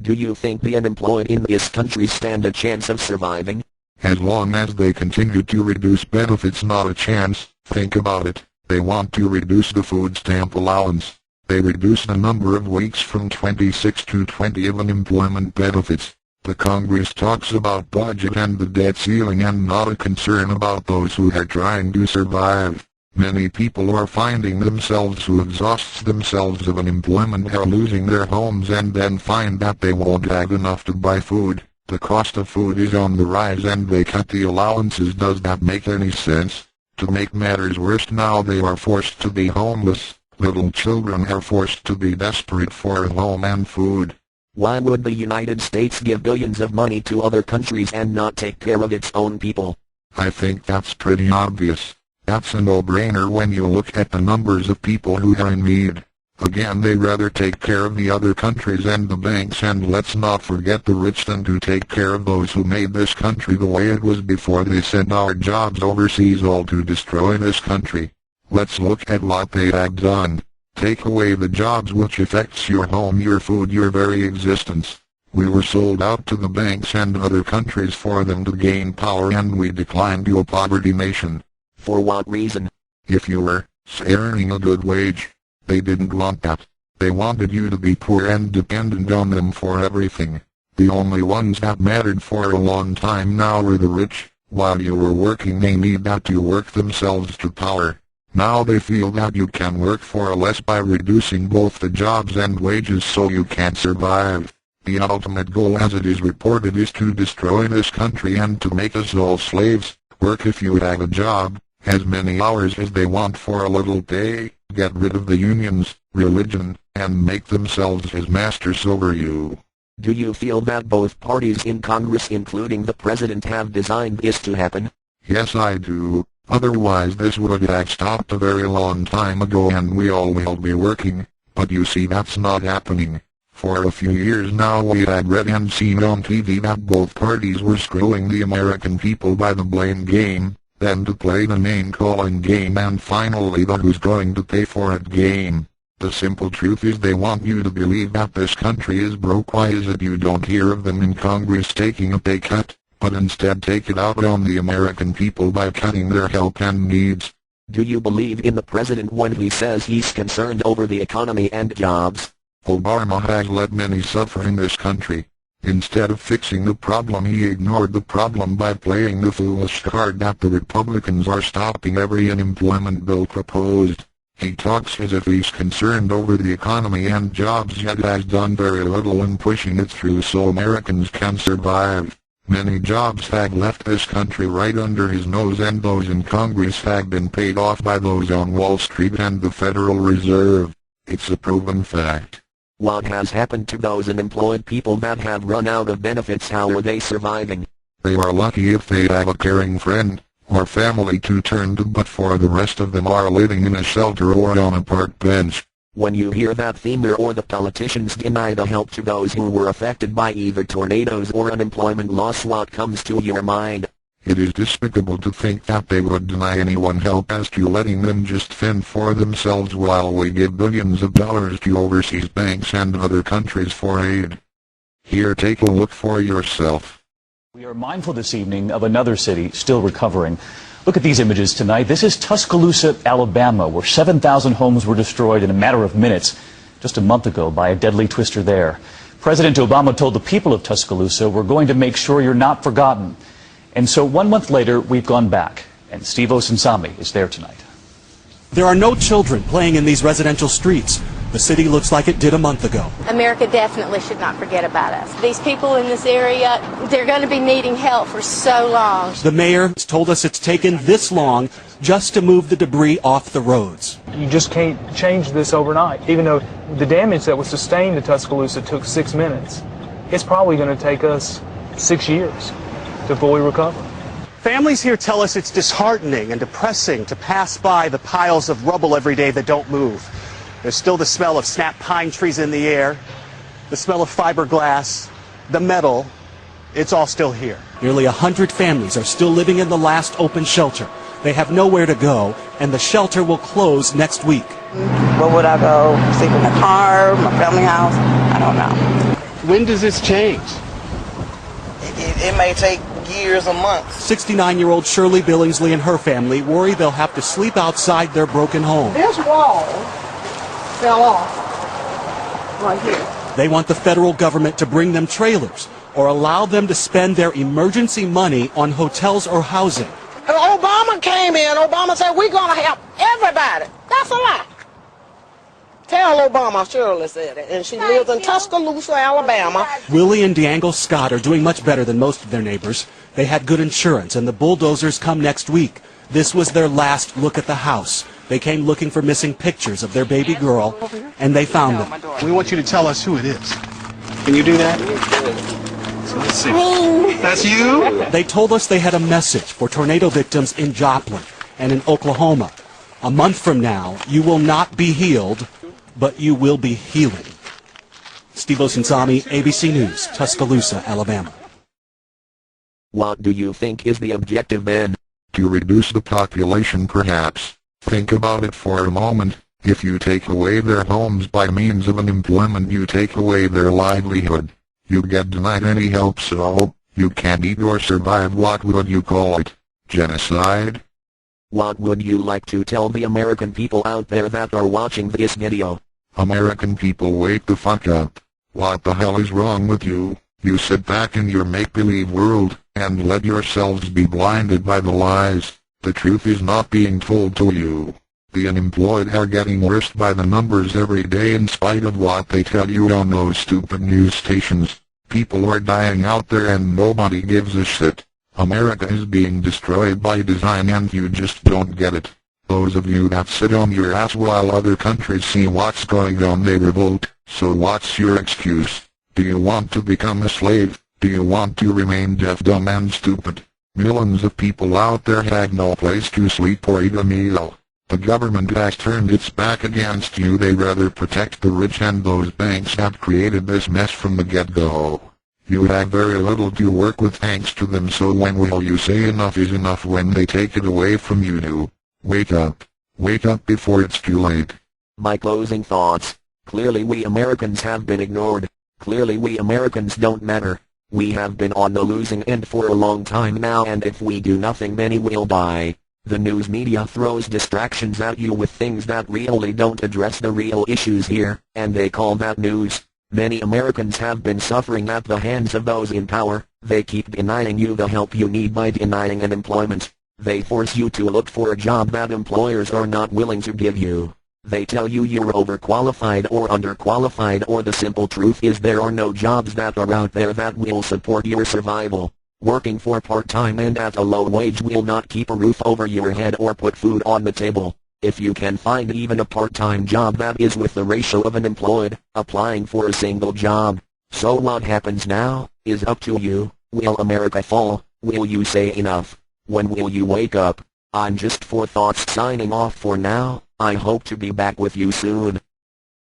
Do you think the unemployed in this country stand a chance of surviving? As long as they continue to reduce benefits, not a chance. Think about it. They want to reduce the food stamp allowance. They reduce the number of weeks from 26 to 20 of unemployment benefits. The Congress talks about budget and the debt ceiling and not a concern about those who are trying to survive. Many people are finding themselves who exhausts themselves of unemployment are losing their homes and then find that they won't have enough to buy food. The cost of food is on the rise and they cut the allowances. Does that make any sense? To make matters worse, now they are forced to be homeless. Little children are forced to be desperate for a home and food. Why would the United States give billions of money to other countries and not take care of its own people? I think that's pretty obvious. That's a no-brainer when you look at the numbers of people who are in need. Again, they rather take care of the other countries and the banks, and let's not forget the rich, than to take care of those who made this country the way it was before they sent our jobs overseas all to destroy this country. Let's look at what they have done. Take away the jobs, which affects your home, your food, your very existence. We were sold out to the banks and other countries for them to gain power, and we declined to a poverty nation. For what reason? If you were, say, earning a good wage, they didn't want that. They wanted you to be poor and dependent on them for everything. The only ones that mattered for a long time now were the rich. While you were working, they need that to work themselves to power. Now they feel that you can work for less by reducing both the jobs and wages, so you can't survive. The ultimate goal, as it is reported, is to destroy this country and to make us all slaves. Work if you have a job, as many hours as they want for a little pay, get rid of the unions, religion, and make themselves as masters over you. Do you feel that both parties in Congress, including the President, have designed this to happen? Yes, I do. Otherwise this would have stopped a very long time ago and we all will be working. But you see, that's not happening. For a few years now we had read and seen on TV that both parties were screwing the American people by the blame game, then to play the name-calling game, and finally the who's going to pay for it game. The simple truth is they want you to believe that this country is broke. Why is it you don't hear of them in Congress taking a pay cut, but instead take it out on the American people by cutting their help and needs? Do you believe in the President when he says he's concerned over the economy and jobs? Obama has let many suffer in this country. Instead of fixing the problem, he ignored the problem by playing the foolish card that the Republicans are stopping every unemployment bill proposed. He talks as if he's concerned over the economy and jobs, yet has done very little in pushing it through so Americans can survive. Many jobs have left this country right under his nose, and those in Congress have been paid off by those on Wall Street and the Federal Reserve. It's a proven fact. What has happened to those unemployed people that have run out of benefits? How are they surviving? They are lucky if they have a caring friend or family to turn to, but for the rest of them are living in a shelter or on a park bench. When you hear that theme, or the politicians deny the help to those who were affected by either tornadoes or unemployment loss, what comes to your mind? It is despicable to think that they would deny anyone help, as to letting them just fend for themselves while we give billions of dollars to overseas banks and other countries for aid. Here, take a look for yourself. We are mindful this evening of another city still recovering. Look at these images tonight. This is Tuscaloosa, Alabama, where 7,000 homes were destroyed in a matter of minutes just a month ago by a deadly twister there. President Obama told the people of Tuscaloosa, "We're going to make sure you're not forgotten." And so 1 month later, we've gone back, and Steve Osinsami is there tonight. There are no children playing in these residential streets. The city looks like it did a month ago. America definitely should not forget about us. These people in this area, they're going to be needing help for so long. The mayor has told us it's taken this long just to move the debris off the roads. You just can't change this overnight. Even though the damage that was sustained to Tuscaloosa took 6 minutes, it's probably going to take us 6 years to fully recover. Families here tell us it's disheartening and depressing to pass by the piles of rubble every day that don't move. There's still the smell of snap pine trees in the air, the smell of fiberglass, the metal. It's all still here. Nearly 100 families are still living in the last open shelter. They have nowhere to go, and the shelter will close next week. Where would I go? Sleep in a car, my family house? I don't know. When does this change? It may take years or months. 69-year-old Shirley Billingsley and her family worry they'll have to sleep outside their broken home. This wall fell off right here. They want the federal government to bring them trailers or allow them to spend their emergency money on hotels or housing. Obama came in. Obama said, we're going to help everybody. That's a lie. Tell Obama Shirley said it. And she lives in Tuscaloosa, Alabama. Willie and D'Angle Scott are doing much better than most of their neighbors. They had good insurance, and the bulldozers come next week. This was their last look at the house. They came looking for missing pictures of their baby girl, and they found them. We want you to tell us who it is. Can you do that? So let's see. That's you? They told us they had a message for tornado victims in Joplin and in Oklahoma. A month from now, you will not be healed, but you will be healing. Steve Osinsami, ABC News, Tuscaloosa, Alabama. What do you think is the objective then? To reduce the population perhaps. Think about it for a moment. If you take away their homes by means of unemployment, you take away their livelihood. You get denied any help, so you can't eat or survive. What would you call it? Genocide? What would you like to tell the American people out there that are watching this video? American people, wake the fuck up. What the hell is wrong with you? You sit back in your make-believe world, and let yourselves be blinded by the lies. The truth is not being told to you. The unemployed are getting worse by the numbers every day in spite of what they tell you on those stupid news stations. People are dying out there and nobody gives a shit. America is being destroyed by design and you just don't get it. Those of you that sit on your ass while other countries see what's going on, they revolt. So what's your excuse? Do you want to become a slave? Do you want to remain deaf, dumb and stupid? Millions of people out there have no place to sleep or eat a meal. The government has turned its back against you. They rather protect the rich, and those banks have created this mess from the get-go. You have very little to work with thanks to them, so when will you say enough is enough when they take it away from you? Wake up. Wake up before it's too late. My closing thoughts. Clearly we Americans have been ignored. Clearly we Americans don't matter. We have been on the losing end for a long time now, and if we do nothing many will die. The news media throws distractions at you with things that really don't address the real issues here, and they call that news. Many Americans have been suffering at the hands of those in power. They keep denying you the help you need by denying unemployment. They force you to look for a job that employers are not willing to give you. They tell you you're overqualified or underqualified, or the simple truth is there are no jobs that are out there that will support your survival. Working for part-time and at a low wage will not keep a roof over your head or put food on the table. If you can find even a part-time job that is with the ratio of unemployed, applying for a single job. So what happens now, is up to you. Will America fall? Will you say enough? When will you wake up? I'm Just 4 Thoughts signing off for now. I hope to be back with you soon.